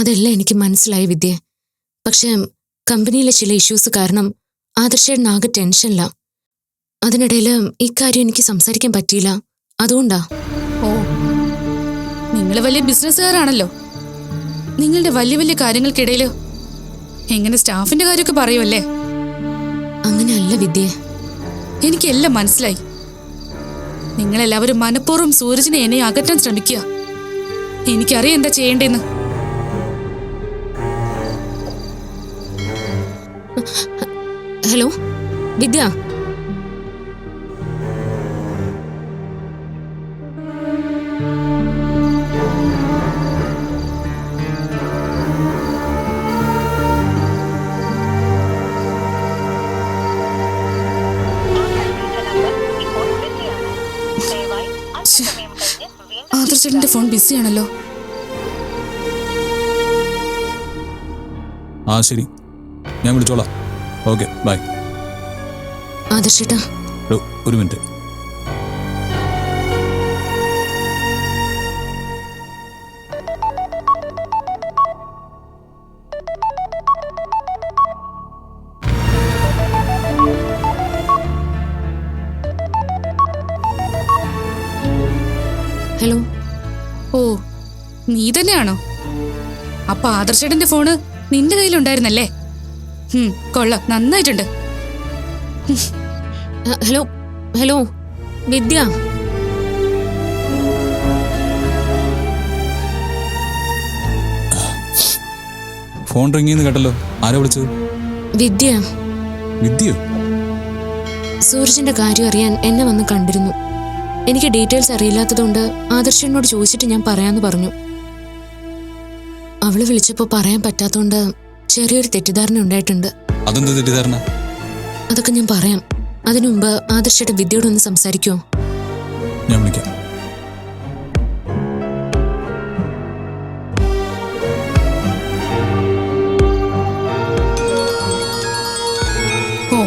അതെല്ലാം എനിക്ക് മനസ്സിലായി വിദ്യ. പക്ഷേ കമ്പനിയിലെ ചില ഇഷ്യൂസ് കാരണം ആദർശേട്ടൻ ആകെ ടെൻഷനില്ല. അതിനിടയിൽ ഇക്കാര്യം എനിക്ക് സംസാരിക്കാൻ പറ്റിയില്ല. അതുകൊണ്ടാ. ഓ, നിങ്ങൾ വലിയ ബിസിനസ്സുകാരാണല്ലോ. നിങ്ങളുടെ വലിയ വലിയ കാര്യങ്ങൾക്കിടയിൽ എങ്ങനെ സ്റ്റാഫിന്റെ കാര്യമൊക്കെ പറയുമല്ലേ? അങ്ങനെയല്ല വിദ്യ. എനിക്കെല്ലാം മനസ്സിലായി. നിങ്ങളെല്ലാവരും മനഃപൂർവ്വം സൂരജിനെ എന്നെ അകറ്റാൻ ശ്രമിക്കുക. എനിക്കറിയാം എന്താ ചെയ്യേണ്ടെന്ന്. ഹലോ വിദ്യ. ആദർശേട്ടന്റെ ഫോൺ ബിസിയാണല്ലോ. ആ ശരി, ഞാൻ വിളിച്ചോളാം. Okay, by. ആദർശേട്ടാ, ഒരു മിനിറ്റ്. ഹലോ. ഓ, നീ തന്നെയാണോ? അപ്പൊ ആദർശേട്ടന്റെ ഫോണ് നിന്റെ കയ്യിലുണ്ടായിരുന്നല്ലേ? കൊള്ളാം, നന്നായിട്ടുണ്ട്. ഹലോ ഹലോ വിദ്യ. ഫോൺ റിംഗ് ചെയ്യുന്ന കേട്ടല്ലോ. ആരാ വിളിച്ചത്? വിദ്യ. വിദ്യയോ? സൂരജിന്റെ കാര്യം അറിയാൻ എന്നെ വന്ന് കണ്ടിരുന്നു. എനിക്ക് ഡീറ്റെയിൽസ് അറിയില്ലാത്തതുകൊണ്ട് ആദർശനോട് ചോദിച്ചിട്ട് ഞാൻ പറയാന്ന് പറഞ്ഞു. അവള് വിളിച്ചപ്പോ പറയാൻ പറ്റാത്തോണ്ട് ചെറിയൊരു തെറ്റിദ്ധാരണ ഉണ്ടായിട്ടുണ്ട്. അതെന്താ തെറ്റിദ്ധാരണ? അതൊക്കെ ഞാൻ പറയാം. അതിനു മുമ്പ് ആദർശയുടെ വിദ്യയോടൊന്ന് സംസാരിക്കുമോ? ഞാൻ വിളിക്കാം. ഓ,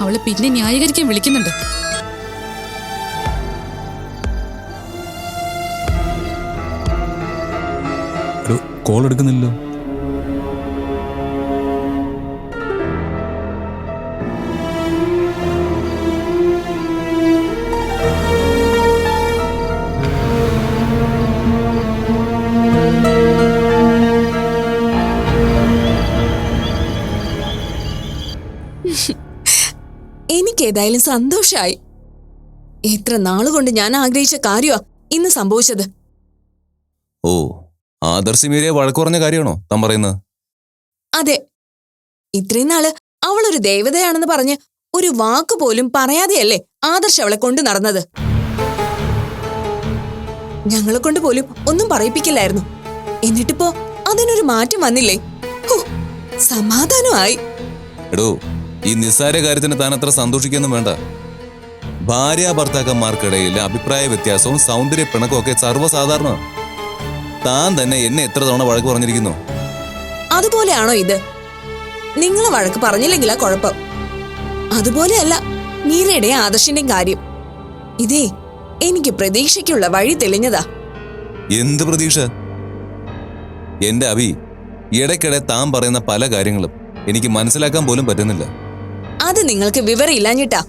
അവള് പിന്നെ ന്യായീകരിക്കാൻ വിളിക്കുന്നുണ്ട്. കോൾ എടുക്കുന്നില്ലല്ലോ. എനിക്കേതായാലും സന്തോഷായി. എത്ര നാളുകൊണ്ട് ഞാൻ ആഗ്രഹിച്ച കാര്യമാ ഇന്ന് സംഭവിച്ചത്. ഓ, ആദർശ് മീരയെ വഴക്കുറഞ്ഞ കാര്യമാണോ താൻ പറയുന്നത്? അതെ. ഇത്രയും നാള് അവളൊരു ദേവതയാണെന്ന് പറഞ്ഞ് ഒരു വാക്ക് പോലും പറയാതെയല്ലേ ആദർശ് അവളെ കൊണ്ടു നടന്നത്. ഞങ്ങളെ കൊണ്ട് പോലും ഒന്നും പറയിപ്പിക്കില്ലായിരുന്നു. എന്നിട്ടിപ്പോ അതിനൊരു മാറ്റം വന്നില്ലേ? സമാധാനമായി. എടോ, ഈ നിസ്സാര കാര്യത്തിന് താൻ അത്ര സന്തോഷിക്കൊന്നും വേണ്ട. ഭാര്യ ഭർത്താക്കന്മാർക്കിടയിൽ അഭിപ്രായ വ്യത്യാസവും സൗന്ദര്യ പിണക്കവും ഒക്കെ സർവ്വസാധാരണ. താൻ തന്നെ എന്നെ എത്ര തവണ വഴക്ക് പറഞ്ഞിരിക്കുന്നു. അതുപോലെയാണോ ഇത്? നിങ്ങളെ വഴക്ക് പറഞ്ഞില്ലെങ്കിലാ കുഴപ്പം. അതുപോലെയല്ല മീരയുടെയും ആദർശിന്റെയും കാര്യം. ഇതേ എനിക്ക് പ്രതീക്ഷയ്ക്കുള്ള വഴി തെളിഞ്ഞതാ. എന്ത് പ്രതീക്ഷ? എന്റെ അഭി, ഇടയ്ക്കിടെ താൻ പറയുന്ന പല കാര്യങ്ങളും എനിക്ക് മനസ്സിലാക്കാൻ പോലും പറ്റുന്നില്ല. അത് നിങ്ങൾക്ക് വിവരം ഇല്ലാഞ്ഞിട്ടാ.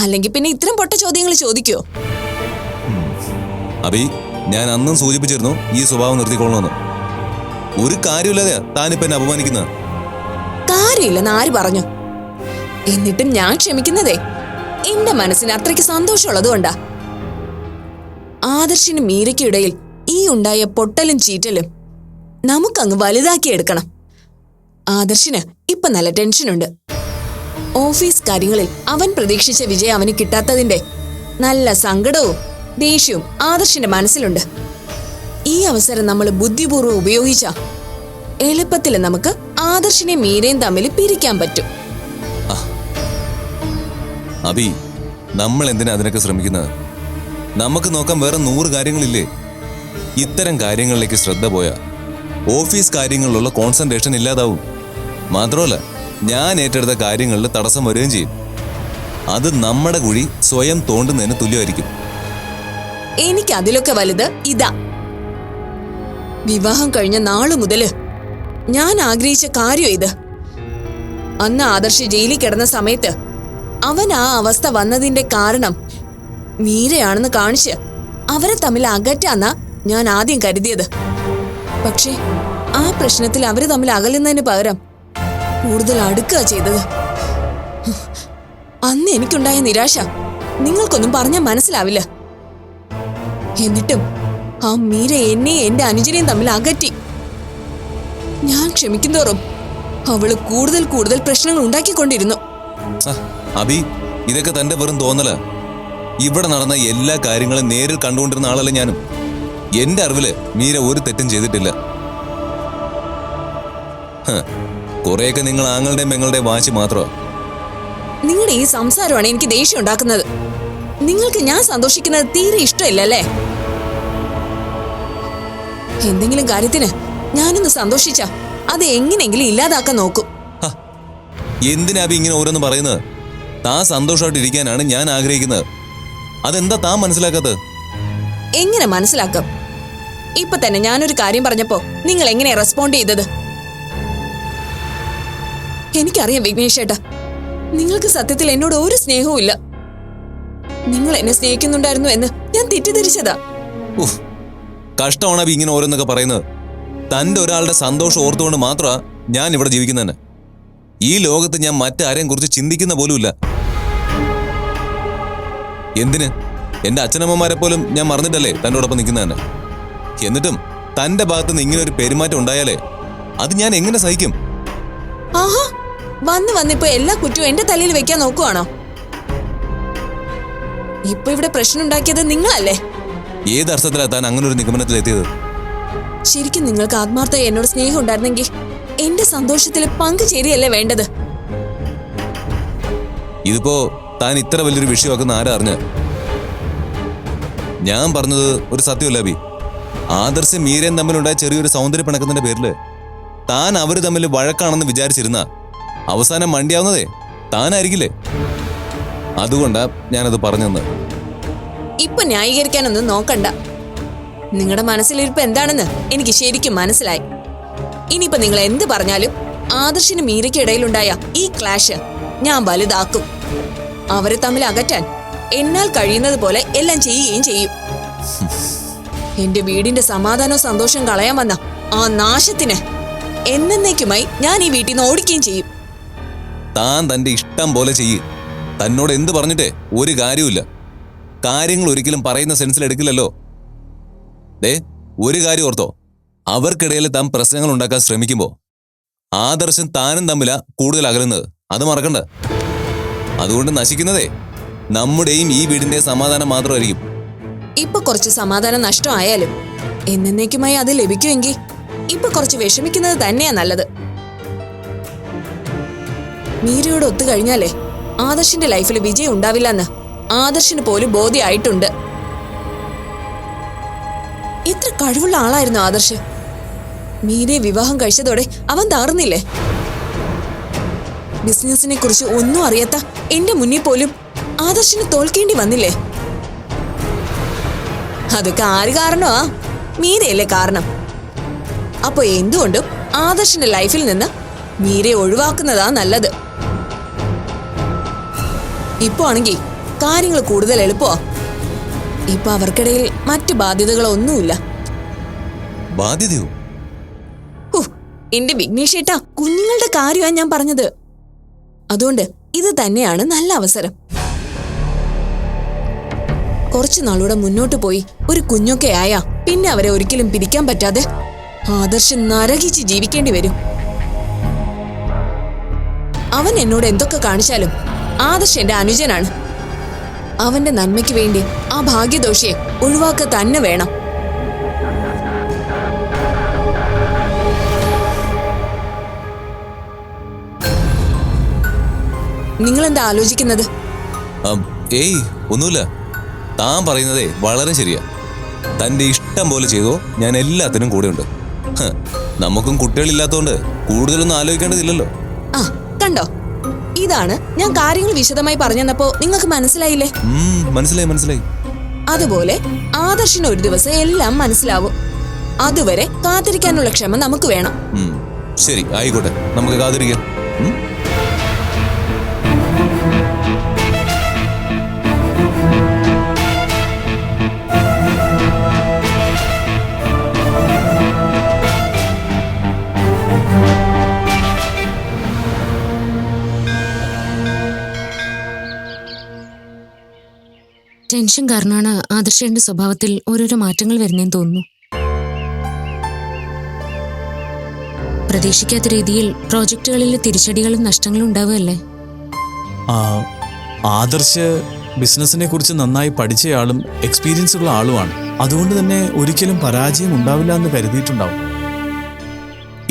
അല്ലെങ്കിൽ പിന്നെ ഇത്തരം പൊട്ട ചോദ്യങ്ങൾ ചോദിക്കോ? അഭി, ഞാൻ അന്നും സൂചിപ്പിച്ചിരുന്നു ഈ സ്വഭാവം നിർത്തിക്കൊള്ളണമെന്ന്. ഒരു കാര്യമില്ലാതെയാ താനിപ്പ എന്നെ അപമാനിക്കുന്നത്. കാര്യമില്ലെന്ന് ആര് പറഞ്ഞു? എന്നിട്ടും ഞാൻ ക്ഷമിക്കുന്നതേ എന്റെ മനസ്സിന് അത്രയ്ക്ക് സന്തോഷമുള്ളതുകൊണ്ടാ. ആദർശിനും മീരയ്ക്കിടയിൽ ഈ ഉണ്ടായ പൊട്ടലും ചീറ്റലും നമുക്കങ്ങ് വലുതാക്കിയെടുക്കണം. ആദർശിന് ഇപ്പൊ നല്ല ടെൻഷനുണ്ട്. ഓഫീസ് കാര്യങ്ങളിൽ അവൻ പ്രതീക്ഷിച്ച വിജയം അവന് കിട്ടാത്തതിന്റെ നല്ല സങ്കടവും ദേഷ്യവും ആദർശിന്റെ മനസ്സിലുണ്ട്. ഈ അവസരം നമ്മൾ ബുദ്ധിപൂർവ്വം ഉപയോഗിച്ച എളുപ്പത്തിൽ നമുക്ക് ആദർശിനെയും മീരയും തമ്മിൽ പിരിക്കാൻ പറ്റും. അഭി, നമ്മൾ എന്തിനാ അതിനൊക്കെ ശ്രമിക്കുന്നത്? നമുക്ക് നോക്കാൻ വേറെ 100 കാര്യങ്ങളില്ലേ? ഇത്തരം കാര്യങ്ങളിലേക്ക് ശ്രദ്ധ പോയാ ഓഫീസ് കാര്യങ്ങളിലുള്ള കോൺസെൻട്രേഷൻ ഇല്ലാതാവും. മാത്രമല്ല, ഞാൻ ഏറ്റെടുത്ത കാര്യങ്ങളിൽ തടസ്സം വരികയും ചെയ്യും. അത് നമ്മുടെ കുഴി സ്വയം തോണ്ടുന്നതിന് തുല്യമായിരിക്കും. എനിക്ക് അതിലൊക്കെ വലുത് ഇതാ. വിവാഹം കഴിഞ്ഞ നാളു മുതല് ഞാൻ ആഗ്രഹിച്ച കാര്യം ഇത്. അന്ന് ആദർശ് ജയിലിൽ കിടന്ന സമയത്ത് അവൻ ആ അവസ്ഥ വന്നതിന്റെ കാരണം മീരയാണെന്ന് കാണിച്ച് അവരെ തമ്മിൽ അകറ്റാന്നാ ഞാൻ ആദ്യം കരുതിയത്. പക്ഷേ ആ പ്രശ്നത്തിൽ അവര് തമ്മിൽ അകലുന്നതിന് പകരം കൂടുതൽ അടുക്കുക ചെയ്തത്. അന്ന് എനിക്കുണ്ടായ നിരാശ നിങ്ങൾക്കൊന്നും പറഞ്ഞാൽ മനസ്സിലാവില്ല. എന്നിട്ടും ആ മീര എന്നെയും എന്റെ അനുജനെയും തമ്മിൽ അകറ്റി. ഞാൻ ക്ഷമിക്കുന്തോറും അവള് കൂടുതൽ കൂടുതൽ പ്രശ്നങ്ങൾ ഉണ്ടാക്കിക്കൊണ്ടിരുന്നു. അബി, ഇതൊക്കെ തന്റെ വെറും തോന്നല. ഇവിടെ നടന്ന എല്ലാ കാര്യങ്ങളും നേരിൽ കണ്ടുകൊണ്ടിരുന്ന ആളല്ല ഞാനും. എന്റെ അറിവില് മീര ഒരു തെറ്റും ചെയ്തിട്ടില്ല. കുറെയൊക്കെ നിങ്ങൾ ആങ്ങളുടെ പെങ്ങളുടെ വാശി മാത്രമാ. നിങ്ങളുടെ ഈ സംസാരമാണ് എനിക്ക് ദേഷ്യം ഉണ്ടാക്കുന്നത്. നിങ്ങൾക്ക് ഞാൻ സന്തോഷിക്കുന്നത് തീരെ ഇഷ്ടമില്ലല്ലേ? എന്തെങ്കിലും കാര്യത്തിന് ഞാനൊന്ന് സന്തോഷിച്ച അത് എങ്ങനെയെങ്കിലും ഇല്ലാതാക്കാൻ നോക്കും. എന്തിനാ അബി ഇങ്ങനെ ഓരോന്ന് പറയുന്നത്? താൻ സന്തോഷമായിട്ട് ഇരിക്കാനാണ് ഞാൻ ആഗ്രഹിക്കുന്നത്. അതെന്താ താൻ മനസ്സിലാക്കാത്തത്? എങ്ങനെ മനസ്സിലാക്കാം? ഇപ്പൊ തന്നെ ഞാനൊരു കാര്യം പറഞ്ഞപ്പോ നിങ്ങൾ എങ്ങനെയാ റെസ്പോണ്ട് ചെയ്തത്? എനിക്കറിയാം വിഘ്നേഷ് ചേട്ടാ, നിങ്ങൾക്ക് സത്യത്തിൽ എന്നോട് ഒരു സ്നേഹവും ഇല്ല. നിങ്ങൾ എന്നെ സ്നേഹിക്കുന്നുണ്ടായിരുന്നു എന്ന് ഞാൻ തെറ്റിദ്ധരിച്ചതാ. കഷ്ടമാണ് അബി ഇങ്ങനെ ഓരോന്നൊക്കെ പറയുന്നത്. തന്റെ ഒരാളുടെ സന്തോഷം ഓർത്തുകൊണ്ട് മാത്രമാ ഞാൻ ഇവിടെ ജീവിക്കുന്നതന്നെ. ഈ ലോകത്ത് ഞാൻ മറ്റാരെയും കുറിച്ച് ചിന്തിക്കുന്ന പോലുമില്ല. എന്തിന്? എന്റെ അച്ഛനമ്മമാരെ പോലും ഞാൻ മറന്നിട്ടല്ലേ തന്നോടൊപ്പം നിൽക്കുന്നതന്നെ. എന്നിട്ടും തന്റെ ഭാഗത്തുനിന്ന് ഇങ്ങനെ ഒരു പെരുമാറ്റം ഉണ്ടായാലേ അത് ഞാൻ എങ്ങനെ സഹിക്കും? ആഹാ, വന്നിപ്പോ എല്ലാ കുറ്റവും എന്റെ തലയിൽ വെക്കാൻ നോക്കുവാണോ? ഇപ്പൊ ഇവിടെ പ്രശ്നം ഉണ്ടാക്കിയത് നിങ്ങളല്ലേ? ഏത് അർത്ഥത്തിലാ താൻ അങ്ങനെ ഒരു നിഗമനത്തിൽ എത്തിയത്? ശരിക്കും നിങ്ങൾക്ക് ആത്മാർത്ഥമായി എന്നോട് സ്നേഹം ഉണ്ടായിരുന്നെങ്കിൽ എന്റെ സന്തോഷത്തിൽ പങ്കുചേരുകയല്ലേ വേണ്ടത്? ഇതിപ്പോ താൻ ഇത്ര വലിയൊരു വിഷയമാക്കുന്ന ആരാ അറിഞ്ഞ? ഞാൻ പറഞ്ഞത് ഒരു സത്യമല്ല അബി. ആദർശ് മീരയും തമ്മിലുണ്ടായ ചെറിയൊരു സൗന്ദര്യ പിണക്കത്തിന്റെ പേരില് താൻ അവര് തമ്മിൽ വഴക്കാണെന്ന് വിചാരിച്ചിരുന്ന അവസാനം മണ്ടിയാവുന്നതേ താനായിരിക്കില്ലേ? അതുകൊണ്ടാ ഞാനത് പറഞ്ഞെന്ന്. ഇപ്പൊ ന്യായീകരിക്കാനൊന്നും നോക്കണ്ട. നിങ്ങളുടെ മനസ്സിലിരിപ്പ് എന്താണെന്ന് എനിക്ക് ശരിക്കും മനസ്സിലായി. ഇനിയിപ്പോ നിങ്ങൾ എന്ത് പറഞ്ഞാലും ആദർശിന് മീരയ്ക്ക് ഇടയിലുണ്ടായ ഈ ക്ലാഷ് ഞാൻ വലുതാക്കും. അവരെ തമ്മിൽ അകറ്റാൻ എന്നാൽ കഴിയുന്നത് പോലെ എല്ലാം ചെയ്യുകയും ചെയ്യും. എന്റെ വീടിന്റെ സമാധാനവും സന്തോഷം കളയാൻ വന്ന ആ നാശത്തിന് എന്നേക്കുമായി ഞാൻ ഈ വീട്ടിൽ നിന്ന് ഓടിക്കുകയും ചെയ്യും. താൻ തന്റെ ഇഷ്ടം പോലെ ചെയ്യ്. തന്നോട് എന്ത് പറഞ്ഞിട്ടേ ഒരു കാര്യവുമില്ല. കാര്യങ്ങൾ ഒരിക്കലും പറയുന്ന സെൻസിൽ എടുക്കില്ലല്ലോ. ഒരു കാര്യം ഓർത്തോ, അവർക്കിടയിൽ താൻ പ്രശ്നങ്ങൾ ഉണ്ടാക്കാൻ ശ്രമിക്കുമ്പോ ആദർശം താനും തമ്മിലാ കൂടുതൽ അകലുന്നത്. അത് മറക്കണ്ട. അതുകൊണ്ട് നശിക്കുന്നതേ നമ്മുടെയും ഈ വീടിന്റെ സമാധാനം മാത്രമായിരിക്കും. ഇപ്പൊ കുറച്ച് സമാധാനം നഷ്ടമായാലും എന്നേക്കുമായി അത് ലഭിക്കുമെങ്കിൽ ഇപ്പൊ കുറച്ച് വിഷമിക്കുന്നത് തന്നെയാ നല്ലത്. മീരയോട് ഒത്തു കഴിഞ്ഞാലേ ആദർശിന്റെ ലൈഫിൽ വിജയം ഉണ്ടാവില്ലെന്ന് ആദർശിന് പോലും ബോധ്യമായിട്ടുണ്ട്. എത്ര കഴിവുള്ള ആളായിരുന്നു ആദർശ്. മീരയെ വിവാഹം കഴിച്ചതോടെ അവൻ തകർന്നില്ലേ? ബിസിനസിനെ കുറിച്ച് ഒന്നും അറിയാത്ത എന്റെ മുന്നിൽ പോലും ആദർശിന് തോൽക്കേണ്ടി വന്നില്ലേ? അതൊക്കെ ആര് കാരണമാ? മീരയല്ലേ കാരണം. അപ്പൊ എന്തുകൊണ്ടും ആദർശിന്റെ ലൈഫിൽ നിന്ന് മീരയെ ഒഴിവാക്കുന്നതാ നല്ലത്. ഇപ്പൊ ആണെങ്കിൽ കാര്യങ്ങൾ കൂടുതൽ എളുപ്പമാ. ഇപ്പൊ അവർക്കിടയിൽ മറ്റു ബാധ്യതകളൊന്നുമില്ല. ബാധ്യതയോ? എന്റെ വിഘ്നേഷ് ഏട്ടാ, കുഞ്ഞുങ്ങളുടെ കാര്യമാണ് ഞാൻ പറഞ്ഞത്. അതുകൊണ്ട് ഇത് തന്നെയാണ് നല്ല അവസരം. കുറച്ചു നാളൂടെ മുന്നോട്ട് പോയി ഒരു കുഞ്ഞൊക്കെ ആയാ പിന്നെ അവരെ ഒരിക്കലും പിരിക്കാൻ പറ്റാതെ ആദർശ് നരകിച്ച് ജീവിക്കേണ്ടി വരും. അവൻ എന്നോട് എന്തൊക്കെ കാണിച്ചാലും ആദർശ് എന്റെ അനുജനാണ്. അവന്റെ നന്മയ്ക്ക് വേണ്ടി ആ ഭാഗ്യദോഷിയെ ഒഴിവാക്കുക തന്നെ വേണം. നിങ്ങളെന്താ ആലോചിക്കുന്നത്? ഏയ് ഒന്നുമില്ല. താൻ പറയുന്നതേ വളരെ ശരിയാ. തന്റെ ഇഷ്ടം പോലെ ചെയ്തോ, ഞാൻ എല്ലാത്തിനും കൂടെയുണ്ട്. നമുക്കും കുട്ടികളില്ലാത്തതുകൊണ്ട് കൂടുതലൊന്നും ആലോചിക്കേണ്ടതില്ലല്ലോ. ആ കണ്ടോ, ഇതാണ് ഞാൻ കാര്യങ്ങൾ വിശദമായി പറഞ്ഞപ്പോ നിങ്ങൾക്ക് മനസ്സിലായില്ലേ? മനസ്സിലായി. അതുപോലെ ആദർശിന് ഒരു ദിവസം എല്ലാം മനസ്സിലാവും. അതുവരെ കാത്തിരിക്കാനുള്ള ക്ഷമ നമുക്ക് വേണം. ശരി, ആയിക്കോട്ടെ, നമുക്ക് കാത്തിരിക്കാം. ടെൻഷൻ കാരണമാണ് ആദർശന്റെ സ്വഭാവത്തിൽ ഓരോരോ മാറ്റങ്ങൾ വരുന്നതെന്ന് തോന്നുന്നു. പ്രതീക്ഷിക്കാത്ത രീതിയിൽ പ്രോജക്റ്റുകളിൽ തിരിച്ചടികളും നഷ്ടങ്ങളും ഉണ്ടാവുകയല്ലേ? ആദർശ് ബിസിനസിനെ കുറിച്ച് നന്നായി പഠിച്ചയാളും എക്സ്പീരിയൻസ് ഉള്ള ആളുമാണ്. അതുകൊണ്ട് തന്നെ ഒരിക്കലും പരാജയം ഉണ്ടാവില്ല എന്ന് കരുതിയിട്ടുണ്ടാവും.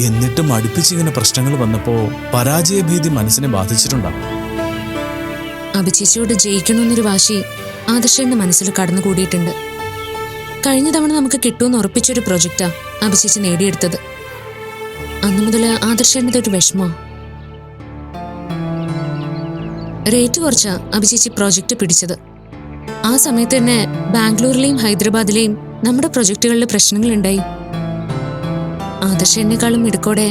എന്നിട്ടും അടുപ്പിച്ചിങ്ങനെ പ്രശ്നങ്ങൾ വന്നപ്പോൾ പരാജയഭീതി മനസ്സിനെ ബാധിച്ചിട്ടുണ്ടാവും. അഭിചേച്ചിയോട് ജയിക്കണമെന്നൊരു വാശി ആദർശന്റെ മനസ്സിൽ കടന്നുകൂടിയിട്ടുണ്ട്. കഴിഞ്ഞ തവണ നമുക്ക് കിട്ടുമെന്ന് ഉറപ്പിച്ചൊരു പ്രൊജക്റ്റാ അഭിചേച്ചി നേടിയെടുത്തത്. അന്നു മുതൽ ആദർശന്റെ ഒരു വിഷമോ. റേറ്റ് കുറച്ചാ അഭിചേച്ചി പ്രോജക്റ്റ് പിടിച്ചത്. ആ സമയത്ത് തന്നെ ബാംഗ്ലൂരിലെയും ഹൈദരാബാദിലെയും നമ്മുടെ പ്രൊജക്റ്റുകളിൽ പ്രശ്നങ്ങളുണ്ടായി. ആദർശനേക്കാളും മിടുക്കോടെ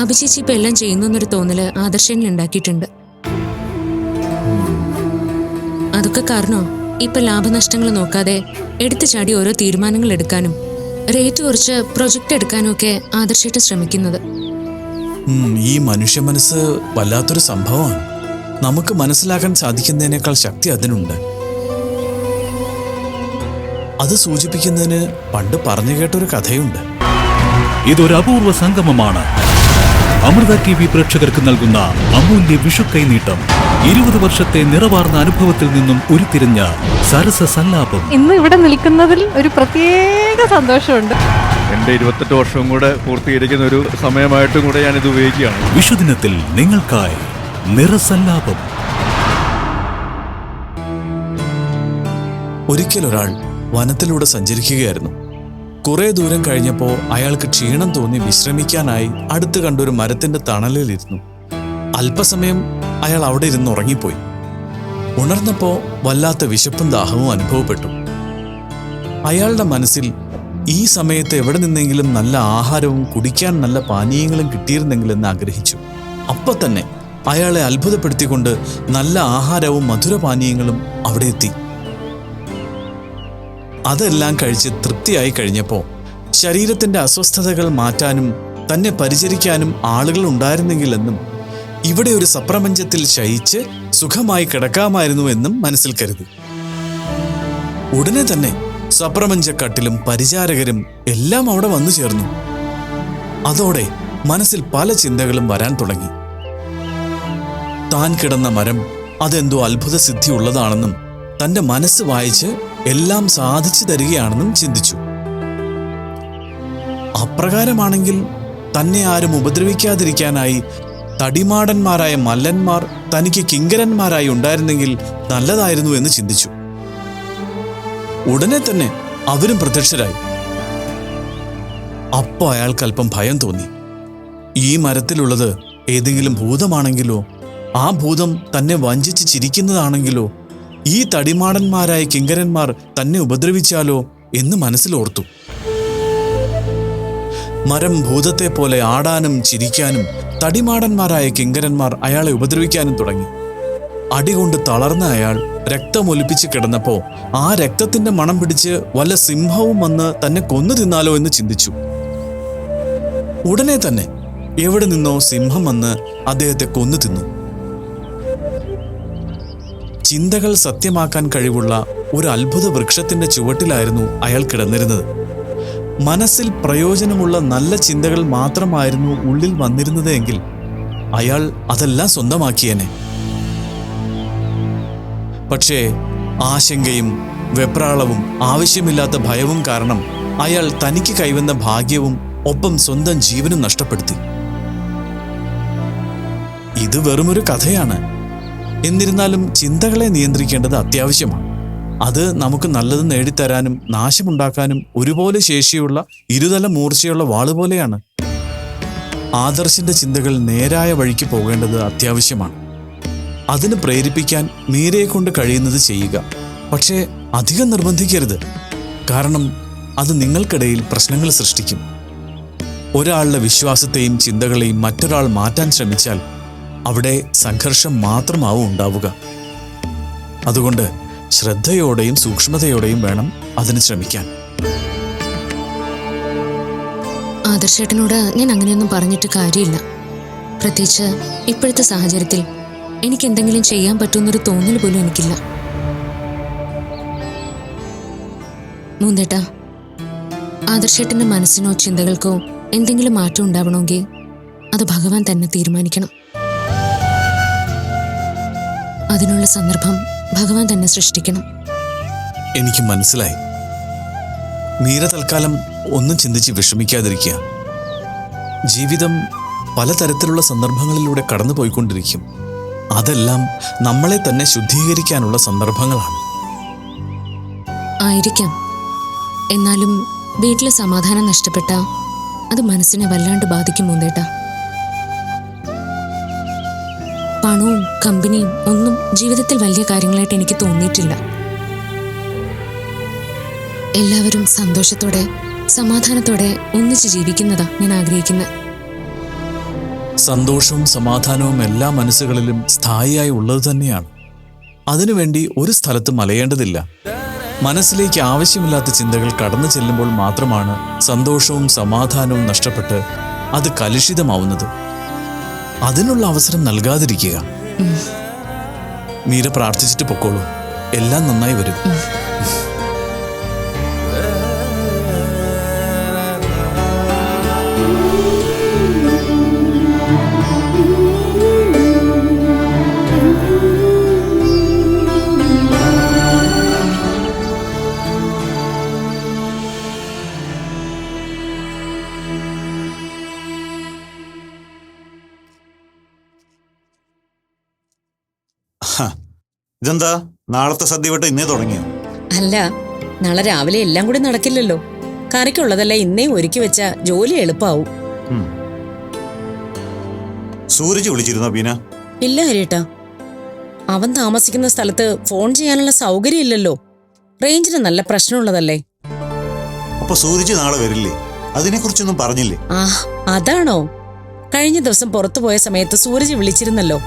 അഭിചേച്ചി ഇപ്പൊ എല്ലാം ചെയ്യുന്നു എന്നൊരു തോന്നല് ആദർശനിൽ ഉണ്ടാക്കിയിട്ടുണ്ട്. അതൊക്കെ കാരണോ ഇപ്പൊ ലാഭനഷ്ടങ്ങൾ നോക്കാതെ എടുത്തു ചാടി ഓരോ തീരുമാനങ്ങൾ എടുക്കാനും റേറ്റ് കുറച്ച് പ്രൊജക്റ്റ് എടുക്കാനും ഒക്കെ ആദർശമായിട്ട് ശ്രമിക്കുന്നത്. ഈ മനുഷ്യ മനസ്സ് വല്ലാത്തൊരു സംഭവമാണ്. നമുക്ക് മനസ്സിലാക്കാൻ സാധിക്കുന്നതിനേക്കാൾ ശക്തി അതിനുണ്ട്. അത് സൂചിപ്പിക്കുന്നതിന് പണ്ട് പറഞ്ഞു കേട്ടൊരു കഥയുണ്ട്. ഇതൊരു അപൂർവ സംഗമമാണ്. അമൃത TV പ്രേക്ഷകർക്ക് നൽകുന്ന അമൂല്യ വിഷു കൈനീട്ടം. 20 വർഷത്തെ നിറവാർന്ന അനുഭവത്തിൽ നിന്നും ഉരുത്തിരിഞ്ഞ സരസ സല്ലാപം. ഇന്ന് ഇവിടെ നിൽക്കുന്നതിൽ ഒരു പ്രത്യേക സന്തോഷമുണ്ട്. എന്റെ 28 വർഷവും കൂടെ പൂർത്തീകരിക്കുന്ന ഒരു സമയമായിട്ടും കൂടെ ഞാൻ ഇത് ഉപയോഗിക്കുകയാണ്. വിഷുദിനത്തിൽ നിങ്ങൾക്കായി നിറസല്ലാപം. ഒരിക്കലൊരാൾ വനത്തിലൂടെ സഞ്ചരിക്കുകയായിരുന്നു. കുറെ ദൂരം കഴിഞ്ഞപ്പോൾ അയാൾക്ക് ക്ഷീണം തോന്നി വിശ്രമിക്കാനായി അടുത്ത് കണ്ടൊരു മരത്തിന്റെ തണലിലിരുന്നു. അല്പസമയം അയാൾ അവിടെ ഇരുന്ന് ഉറങ്ങിപ്പോയി. ഉണർന്നപ്പോ വല്ലാത്ത വിശപ്പും ദാഹവും അനുഭവപ്പെട്ടു. അയാളുടെ മനസ്സിൽ ഈ സമയത്ത് എവിടെ നിന്നെങ്കിലും നല്ല ആഹാരവും കുടിക്കാൻ നല്ല പാനീയങ്ങളും കിട്ടിയിരുന്നെങ്കിലെന്ന് ആഗ്രഹിച്ചു. അപ്പൊ തന്നെ അയാളെ അത്ഭുതപ്പെടുത്തിക്കൊണ്ട് നല്ല ആഹാരവും മധുരപാനീയങ്ങളും അവിടെ എത്തി. അതെല്ലാം കഴിച്ച് തൃപ്തിയായി കഴിഞ്ഞപ്പോൾ ശരീരത്തിന്റെ അസ്വസ്ഥതകൾ മാറ്റാനും തന്നെ പരിചരിക്കാനും ആളുകൾ ഉണ്ടായിരുന്നെങ്കിലെന്നും ഇവിടെ ഒരു സപ്രപഞ്ചത്തിൽ ശയിച്ച് സുഖമായി കിടക്കാമായിരുന്നു എന്നും മനസ്സിൽ കരുതി. ഉടനെ തന്നെ സപ്രപഞ്ചക്കട്ടിലും പരിചാരകരും എല്ലാം അവിടെ വന്നു ചേർന്നു. അതോടെ മനസ്സിൽ പല ചിന്തകളും വരാൻ തുടങ്ങി. താൻ കിടന്ന മരം അതെന്തോ അത്ഭുത സിദ്ധി ഉള്ളതാണെന്നും തന്റെ മനസ്സ് വായിച്ച് എല്ലാം സാധിച്ചു തരികയാണെന്നും ചിന്തിച്ചു. അപ്രകാരമാണെങ്കിൽ തന്നെ ആരും ഉപദ്രവിക്കാതിരിക്കാനായി തടിമാടന്മാരായ മല്ലന്മാർ തനിക്ക് കിങ്കരന്മാരായി ഉണ്ടായിരുന്നെങ്കിൽ നല്ലതായിരുന്നു എന്ന് ചിന്തിച്ചു. ഉടനെ തന്നെ അവരും പ്രത്യക്ഷരായി. അപ്പോ അയാൾക്ക് അല്പം ഭയം തോന്നി. ഈ മരത്തിലുള്ളത് ഏതെങ്കിലും ഭൂതമാണെങ്കിലോ, ആ ഭൂതം തന്നെ വഞ്ചിച്ച് ചിരിക്കുന്നതാണെങ്കിലോ, ഈ തടിമാടന്മാരായ കിങ്കരന്മാർ തന്നെ ഉപദ്രവിച്ചാലോ എന്ന് മനസ്സിലോർത്തു. മരം ഭൂതത്തെ പോലെ ആടാനും ചിരിക്കാനും തടിമാടന്മാരായ കിങ്കരന്മാർ അയാളെ ഉപദ്രവിക്കാനും തുടങ്ങി. അടികൊണ്ട് തളർന്ന അയാൾ രക്തമൊലിപ്പിച്ച് കിടന്നപ്പോ ആ രക്തത്തിന്റെ മണം പിടിച്ച് വല്ല സിംഹവും വന്ന് തന്നെ കൊന്നു തിന്നാലോ എന്ന് ചിന്തിച്ചു. ഉടനെ തന്നെ എവിടെ നിന്നോ സിംഹം വന്ന് അദ്ദേഹത്തെ കൊന്നു തിന്നു. ചിന്തകൾ സത്യമാക്കാൻ കഴിവുള്ള ഒരു അത്ഭുത വൃക്ഷത്തിന്റെ ചുവട്ടിലായിരുന്നു അയാൾ കിടന്നിരുന്നത്. മനസ്സിൽ പ്രയോജനമുള്ള നല്ല ചിന്തകൾ മാത്രമായിരുന്നു ഉള്ളിൽ വന്നിരുന്നത് എങ്കിൽ അയാൾ അതെല്ലാം സ്വന്തമാക്കിയേനെ. പക്ഷേ ആശങ്കയും വെപ്രാളവും ആവശ്യമില്ലാത്ത ഭയവും കാരണം അയാൾ തനിക്ക് കൈവന്ന ഭാഗ്യവും ഒപ്പം സ്വന്തം ജീവനും നഷ്ടപ്പെടുത്തി. ഇത് വെറുമൊരു കഥയാണ്. എന്നിരുന്നാലും ചിന്തകളെ നിയന്ത്രിക്കേണ്ടത് അത്യാവശ്യമാണ്. അത് നമുക്ക് നല്ലത് നേടിത്തരാനും നാശമുണ്ടാക്കാനും ഒരുപോലെ ശേഷിയുള്ള ഇരുതല മൂർച്ചയുള്ള വാളുപോലെയാണ്. ആദർശിന്റെ ചിന്തകൾ നേരായ വഴിക്ക് പോകേണ്ടത് അത്യാവശ്യമാണ്. അതിന് പ്രേരിപ്പിക്കാൻ മീരയെ കൊണ്ട് കഴിയുന്നത് ചെയ്യുക. പക്ഷേ അധികം നിർബന്ധിക്കരുത്. കാരണം അത് നിങ്ങൾക്കിടയിൽ പ്രശ്നങ്ങൾ സൃഷ്ടിക്കും. ഒരാളുടെ വിശ്വാസത്തെയും ചിന്തകളെയും മറ്റൊരാൾ മാറ്റാൻ ശ്രമിച്ചാൽ അവിടെ സംഘർഷം മാത്രമാവും ഉണ്ടാവുക. അതുകൊണ്ട് ശ്രദ്ധയോടെയും സൂക്ഷ്മതയോടെയും വേണം അതിന് ശ്രമിക്കാൻ. ആദർശേട്ടനോട് ഞാൻ അങ്ങനെയൊന്നും പറഞ്ഞിട്ട് കാര്യമില്ല. പ്രത്യേകിച്ച് ഇപ്പോഴത്തെ സാഹചര്യത്തിൽ എനിക്ക് എന്തെങ്കിലും ചെയ്യാൻ പറ്റുമെന്നൊരു തോന്നൽ പോലും എനിക്കില്ല. മൂന്തേട്ടാ, ആദർശേട്ടന്റെ മനസ്സിനോ ചിന്തകൾക്കോ എന്തെങ്കിലും മാറ്റം ഉണ്ടാവണമെങ്കിൽ അത് ഭഗവാൻ തന്നെ തീരുമാനിക്കണം. അതിനുള്ള സന്ദർഭം ഭഗവാൻ തന്നെ സൃഷ്ടിക്കണം. എനിക്ക് മനസ്സിലായി. മീര തൽക്കാലം ഒന്നും ചിന്തിച്ച് വിഷമിക്കാതിരിക്കുക. ജീവിതം പലതരത്തിലുള്ള സന്ദർഭങ്ങളിലൂടെ കടന്നുപോയിക്കൊണ്ടിരിക്കും. അതെല്ലാം നമ്മളെ തന്നെ ശുദ്ധീകരിക്കാനുള്ള സന്ദർഭങ്ങളാണ്. ആയിരിക്കാം. എന്നാലും വീട്ടിലെ സമാധാനം നഷ്ടപ്പെട്ട അത് മനസ്സിനെ വല്ലാണ്ട് ബാധിക്കും മൂന്തേട്ടാ. പണവും കമ്പനിയും ഒന്നും ജീവിതത്തിൽ വലിയ കാര്യങ്ങളായിട്ട് എനിക്ക് തോന്നിയിട്ടില്ല. എല്ലാവരും സന്തോഷത്തോടെ സമാധാനത്തോടെ ഒന്നിച്ച് ജീവിക്കുന്നതാ ഞാൻ ആഗ്രഹിക്കുന്നത്. സന്തോഷവും സമാധാനവും എല്ലാ മനസ്സുകളിലും സ്ഥായിയായി ഉള്ളത് തന്നെയാണ്. അതിനുവേണ്ടി ഒരു സ്ഥലത്തും അലയേണ്ടതില്ല. മനസ്സിലേക്ക് ആവശ്യമില്ലാത്ത ചിന്തകൾ കടന്നു ചെല്ലുമ്പോൾ മാത്രമാണ് സന്തോഷവും സമാധാനവും നഷ്ടപ്പെട്ട് അത് കലുഷിതമാവുന്നത്. അതിനുള്ള അവസരം നൽകാതിരിക്കുക. മീര പ്രാർത്ഥിച്ചിട്ട് പൊക്കോളൂ, എല്ലാം നന്നായി വരും. ഇതെന്താ നാളത്തെ സദ്യ വട്ടം ഇന്നേ തുടങ്ങിയോ? അല്ല, നാളെ രാവിലെ എല്ലാം കൂടി നടക്കില്ലല്ലോ. കറിക്കുള്ളതല്ല ഇന്നേ ഒരുക്കി വെച്ച ജോലി എളുപ്പാവും. സൂരജ് വിളിച്ചിരുന്നോ ബീന? ഇല്ല ഹരിയേട്ടാ, അവൻ താമസിക്കുന്ന സ്ഥലത്ത് ഫോൺ ചെയ്യാനുള്ള സൗകര്യം ഇല്ലല്ലോ. റേഞ്ചിന് നല്ല പ്രശ്നമുള്ളതല്ലേ. അപ്പൊ സൂരജ് നാളെ വരില്ലേ? അതിനെക്കുറിച്ചൊന്നും പറഞ്ഞില്ലേ? ആ, അതാണോ? കഴിഞ്ഞ ദിവസം പുറത്തു പോയ സമയത്ത് സൂരജ് വിളിച്ചിരുന്നല്ലോ.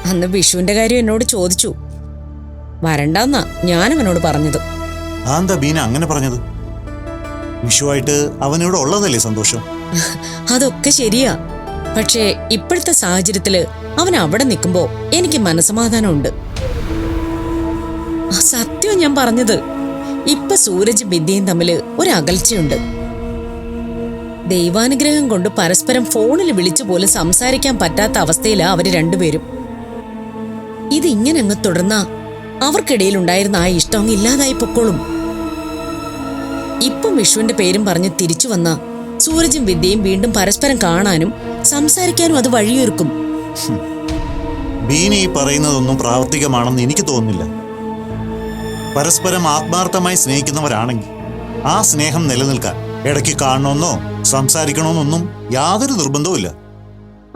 അന്ന് വിഷുവിന്റെ കാര്യം എന്നോട് ചോദിച്ചു. വരണ്ടെന്നാ ഞാൻ അവനോട് പറഞ്ഞത്. എന്താ ബീന അങ്ങനെ പറഞ്ഞത്? വിഷുവായിട്ട് അവനിവിടെ ഉള്ളതല്ലേ സന്തോഷം? അതൊക്കെ ശരിയാ. പക്ഷേ ഇപ്പോഴത്തെ സാഹചര്യത്തില് അവൻ അവിടെ നിൽക്കുമ്പോ എനിക്ക് മനസ്സമാധാനമുണ്ട്. സത്യം ഞാൻ പറഞ്ഞത്. ഇപ്പൊ സൂരജ് വിദ്യയും തമ്മില് ഒരു അകൽച്ചയുണ്ട്. ദൈവാനുഗ്രഹം കൊണ്ട് പരസ്പരം ഫോണിൽ വിളിച്ചു പോലും സംസാരിക്കാൻ പറ്റാത്ത അവസ്ഥയിലാ അവര് രണ്ടുപേരും. ഇതിങ്ങനെ അങ്ങ് തുടർന്നാ അവർക്കിടയിൽ ഉണ്ടായിരുന്ന ആ ഇഷ്ടം അങ്ങ് ഇല്ലാതായി പൊക്കോളും. ഇപ്പം വിഷുവിന്റെ പേരും പറഞ്ഞ് തിരിച്ചു വന്ന സൂരജും വിദ്യയും വീണ്ടും പരസ്പരം കാണാനും സംസാരിക്കാനും അത് വഴിയൊരുക്കും. ബീന ഈ പറയുന്നതൊന്നും പ്രാവർത്തികമാണെന്ന് എനിക്ക് തോന്നുന്നില്ല. പരസ്പരം ആത്മാർത്ഥമായി സ്നേഹിക്കുന്നവരാണെങ്കിൽ ആ സ്നേഹം നിലനിൽക്കാൻ ഇടയ്ക്ക് കാണണമെന്നോ സംസാരിക്കണമെന്നൊന്നും യാതൊരു നിർബന്ധവുമില്ല.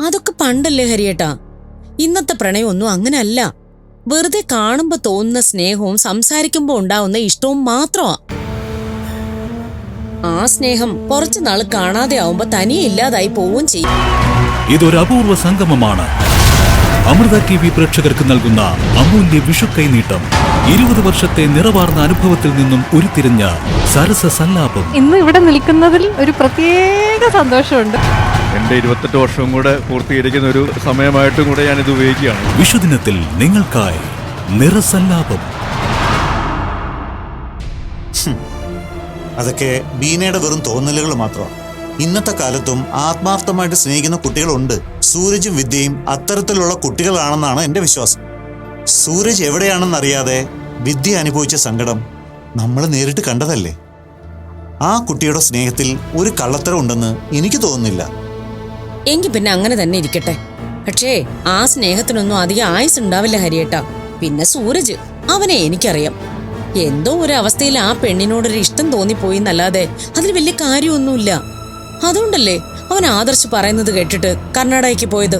അതൊക്കെ പണ്ടല്ലേ ഹരിയേട്ടാ. ഇന്നത്തെ പ്രണയമൊന്നും അങ്ങനല്ല. വെറുതെ കാണുമ്പോ തോന്നുന്ന സ്നേഹവും സംസാരിക്കുമ്പോ ഉണ്ടാവുന്ന ഇഷ്ടവും മാത്രമാ. ആ സ്നേഹം കുറച്ചു നാള് കാണാതെ ആവുമ്പോ തനിയെ ഇല്ലാതായി പോവുകയും ചെയ്യും. ഇതൊരു അപൂർവ സംഗമമാണ്. അമൃത TV പ്രേക്ഷകർക്ക് നൽകുന്ന അമൂല്യ വിഷു കൈനീട്ടം. 20 വർഷത്തെ നിറവാർന്ന അനുഭവത്തിൽ നിന്നും ഉരുത്തിരിഞ്ഞ സരസ സല്ലാപം. ഇന്ന് ഇവിടെ നിൽക്കുന്നതിൽ ഒരു പ്രത്യേക സന്തോഷമുണ്ട്. എൻ്റെ 28 വർഷവും കൂടെ പൂർത്തീകരിക്കുന്ന ഒരു സമയമായിട്ടും കൂടെ ഞാനിത് ഉപയോഗിക്കുകയാണ്. വിഷുദിനത്തിൽ നിങ്ങൾക്കായി നിറസല്ലാപം. അതൊക്കെ ബീനയുടെ വെറും തോന്നലുകൾ മാത്രമാണ്. ഇന്നത്തെ കാലത്തും ആത്മാർത്ഥമായിട്ട് സ്നേഹിക്കുന്ന കുട്ടികളുണ്ട്. സൂരജും വിദ്യയും അത്തരത്തിലുള്ള കുട്ടികളാണെന്നാണ് എൻ്റെ വിശ്വാസം. സൂരജ് എവിടെയാണെന്നറിയാതെ വിദ്യ അനുഭവിച്ച സങ്കടം നമ്മൾ നേരിട്ട് കണ്ടതല്ലേ. ആ കുട്ടിയുടെ സ്നേഹത്തിൽ ഒരു കള്ളത്തരം ഉണ്ടെന്ന് എനിക്ക് തോന്നുന്നില്ല. എങ്കിൽ പിന്നെ അങ്ങനെ തന്നെ ഇരിക്കട്ടെ. പക്ഷേ ആ സ്നേഹത്തിനൊന്നും അധികം ആയുസ് ഉണ്ടാവില്ല ഹരിയേട്ടാ. പിന്നെ സൂരജ്, അവനെ എനിക്കറിയാം. എന്തോ ഒരു അവസ്ഥയിൽ ആ പെണ്ണിനോടൊരു ഇഷ്ടം തോന്നിപ്പോയി എന്നല്ലാതെ അതിൽ വലിയ കാര്യമൊന്നുമില്ല. അതുകൊണ്ടല്ലേ അവൻ ആദർശ് പറയുന്നത് കേട്ടിട്ട് കർണാടകയ്ക്ക് പോയത്.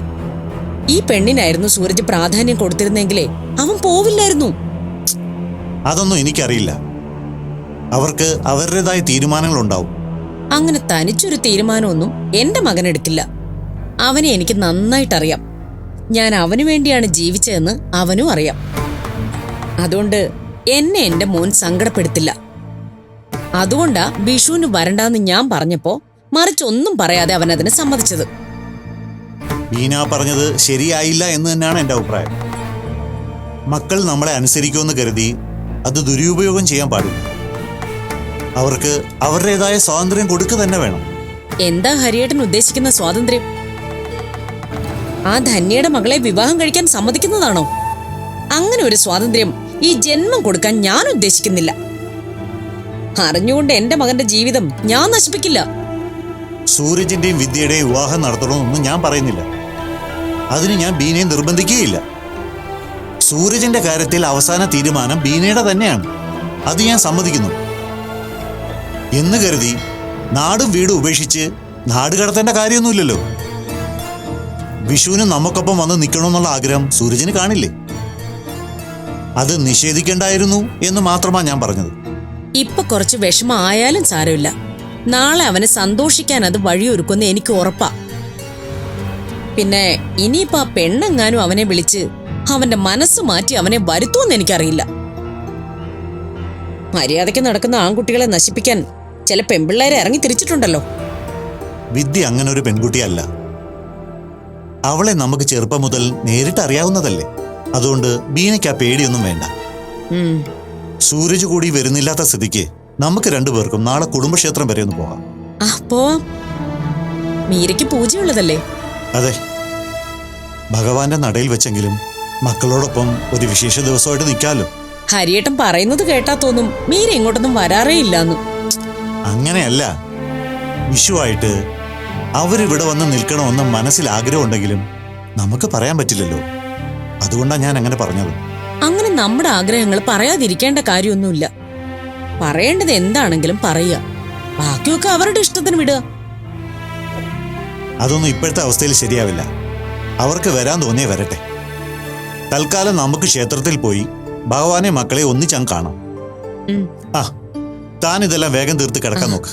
ഈ പെണ്ണിനായിരുന്നു സൂരജ് പ്രാധാന്യം കൊടുത്തിരുന്നെങ്കിലേ അവൻ പോവില്ലായിരുന്നു. അതൊന്നും എനിക്കറിയില്ല. അവർക്ക് അവരുടേതായ തീരുമാനങ്ങളുണ്ടാവും. അങ്ങനെ തനിച്ചൊരു തീരുമാനമൊന്നും എന്റെ മകൻ എടുക്കില്ല. അവനെ എനിക്ക് നന്നായിട്ടറിയാം. ഞാൻ അവനു വേണ്ടിയാണ് ജീവിച്ചതെന്ന് അവനും അറിയാം. അതുകൊണ്ട് എന്നെ എന്റെ മോൻ സങ്കടപ്പെടുത്തില്ല. അതുകൊണ്ടാ വിഷുവിന് വരണ്ടാന്ന് ഞാൻ പറഞ്ഞപ്പോ മറിച്ചൊന്നും പറയാതെ അവൻ അതിന് സമ്മതിച്ചത്. ബീന പറഞ്ഞത് ശരിയായില്ല എന്ന് തന്നെയാണ് എൻ്റെ അഭിപ്രായം. മക്കൾ നമ്മളെ അനുസരിക്കുമെന്ന് കരുതി അത് ദുരുപയോഗം ചെയ്യാൻ പാടില്ല. അവർക്ക് അവരുടേതായ സ്വാതന്ത്ര്യം കൊടുക്കുക തന്നെ വേണം. എന്താ ഹരിയേട്ടൻ ഉദ്ദേശിക്കുന്ന സ്വാതന്ത്ര്യം? ആ ധന്യയുടെ മകളെ വിവാഹം കഴിക്കാൻ സമ്മതിക്കുന്നതാണോ? അങ്ങനെ ഒരു സ്വാതന്ത്ര്യം ഈ ജന്മം കൊടുക്കാൻ ഞാൻ ഉദ്ദേശിക്കുന്നില്ല. അറിഞ്ഞുകൊണ്ട് എന്റെ മകന്റെ ജീവിതം ഞാൻ നശിപ്പിക്കില്ല. സൂരജിന്റെയും വിദ്യയുടെയും വിവാഹം നടത്തണമെന്നൊന്നും ഞാൻ പറയുന്നില്ല. അതിന് ഞാൻ ബീനയെ നിർബന്ധിക്കുകയില്ല. സൂരജിന്റെ കാര്യത്തിൽ അവസാന തീരുമാനം ബീനയുടെ തന്നെയാണ്. അത് ഞാൻ സമ്മതിക്കുന്നു. എന്ന് കരുതി നാടും വീടും ഉപേക്ഷിച്ച് നാട് കടത്തേണ്ട കാര്യമൊന്നുമില്ലല്ലോ. വിഷുവിന് നമുക്കൊപ്പം വന്ന് നിൽക്കണമെന്നുള്ള ആഗ്രഹം സൂരജിന് കാണില്ലേ? അത് നിഷേധിക്കേണ്ടായിരുന്നു എന്ന് മാത്രമാണ് ഞാൻ പറഞ്ഞത്. ഇപ്പൊ കുറച്ച് വിഷമം ആയാലും സാരമില്ല. നാളെ അവന് സന്തോഷിക്കാൻ അത് വഴിയൊരുക്കുമെന്ന് എനിക്ക് ഉറപ്പാ. പിന്നെ ഇനിയിപ്പോ ആ പെണ്ണെങ്ങാനും അവനെ വിളിച്ച് അവന്റെ മനസ്സ് മാറ്റി അവനെ വരുത്തുമെന്ന് എനിക്കറിയില്ല. മര്യാദയ്ക്ക് നടക്കുന്ന ആൺകുട്ടികളെ നശിപ്പിക്കാൻ ചില പെൺപിള്ളേരെ ഇറങ്ങി തിരിച്ചിട്ടുണ്ടല്ലോ. വിദ്യ അങ്ങനെ ഒരു പെൺകുട്ടിയല്ല. അവളെ നമുക്ക് ചെറുപ്പം മുതൽ നേരിട്ട് അറിയാവുന്നതല്ലേ. അതുകൊണ്ട് ബീനയ്ക്ക് ആ പേടിയൊന്നും വേണ്ട. സൂരജ് കൂടി വരുന്നില്ലാത്ത സ്ഥിതിക്ക് നമുക്ക് രണ്ടുപേർക്കും നാളെ കുടുംബക്ഷേത്രം വരെ ഒന്ന് പോകാം. പോവാം. മീരയ്ക്ക് പൂജയുള്ളതല്ലേ? അതെ, ഭഗവാന്റെ നടയിൽ വെച്ചെങ്കിലും മക്കളോടൊപ്പം ഒരു വിശേഷ ദിവസമായിട്ട് നിൽക്കാലോ. ഹരിയേട്ടൻ പറയുന്നത് കേട്ടാ തോന്നും മീര ഇങ്ങോട്ടൊന്നും വരാറേ ഇല്ലാന്ന്. അങ്ങനെയല്ല, വിഷുവായിട്ട് അവരിവിടെ വന്ന് നിൽക്കണമെന്ന് മനസ്സിൽ ആഗ്രഹമുണ്ടെങ്കിലും നമുക്ക് പറയാൻ പറ്റില്ലല്ലോ. അതുകൊണ്ടാണ് ഞാൻ അങ്ങനെ പറഞ്ഞത്. അങ്ങനെ നമ്മുടെ ആഗ്രഹങ്ങൾ പറയാതിരിക്കേണ്ട കാര്യമൊന്നുമില്ല. പറയേണ്ടത് എന്താണെങ്കിലും പറയുക. ബാക്കിയൊക്കെ അവരുടെ ഇഷ്ടത്തിന് വിടുക. അതൊന്നും ഇപ്പോഴത്തെ അവസ്ഥയിൽ ശരിയാവില്ല. അവർക്ക് വരാൻ തോന്നിയേ വരട്ടെ. തൽക്കാലം നമുക്ക് ക്ഷേത്രത്തിൽ പോയി ഭഗവാനെ മക്കളെ ഒന്നിച്ചങ്ങ് കാണാം. താൻ ഇതെല്ലാം വേഗം തീർത്ത് കിടക്കാൻ നോക്ക്.